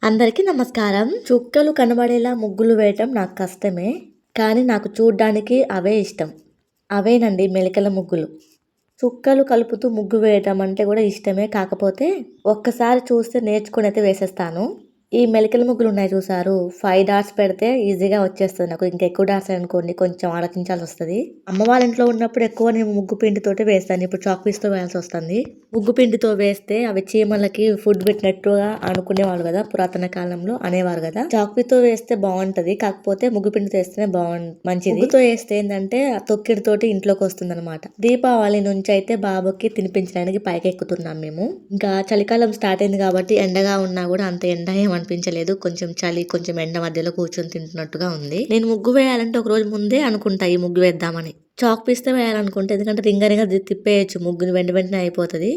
అందరికీ నమస్కారం. చుక్కలు కనబడేలా ముగ్గులు వేయటం నాకు కష్టమే. కానీ నాకు చూడ్డానికి అవే ఇష్టం. అవేనండి మెలికల ముగ్గులు. చుక్కలు కలుపుతూ ముగ్గు వేయటం అంటే కూడా ఇష్టమే. కాకపోతే ఒక్కసారి చూస్తే నేర్చుకొనైతే వేసేస్తాను. ఈ మెలికల ముగ్గులున్నాయి చూసారు? 5 డాట్స్ పెడితే ఈజీగా వచ్చేస్తది నాకు. ఇంకెక్కువ డాట్స్ అనుకోండి కొంచెం ఆలోచించాల్సొస్తది. అమ్మ వాళ్ళ ఇంట్లో ఉన్నప్పుడు ఎక్కువ నేను ముగ్గు పిండితోటే వేస్తాను. ఇప్పుడు చాక్ పీస్‌తో వేయాల్సొస్తుంది. ముగ్గు పిండితో వేస్తే అవి చీమలకి ఫుడ్ పెట్టినట్టుగా అనుకునేవాళ్ళు గదా! పురాతన కాలంలో అనేవారు గదా! చాక్ పీస్‌తో వేస్తే బావుంటది. కాకపోతే ముగ్గు పిండితో వేస్తేనే మంచిది. ముగ్గుతో వేస్తే ఏందంటే ఆ తొక్కిడితోటి ఇంట్లోకొస్తుందనమాట. దీపావళి నుంచయితే బాబుకి తినిపించడానికి పైకెక్కుతున్నాం మేము. ఇంకా చలికాలం స్టార్ట్ అయింది కాబట్టి ఎండగా ఉన్నా గూడా అంత ఎండ ఏం అనిపించలేదు. కొంచెం చలి, కొంచెం ఎండ మధ్యలో కూర్చొని తింటున్నట్టుగా ఉంది. నేను ముగ్గు వేయాలంటే ఒక రోజు ముందే అనుకుంటా ఈ ముగ్గు వేద్దామని. చాక్ పీస్‌తో వేయాలనుకుంటే ఎందుకంటే రింగ రింగ తిప్పేయొచ్చు ముగ్గుని వెంటనే అయిపోతది.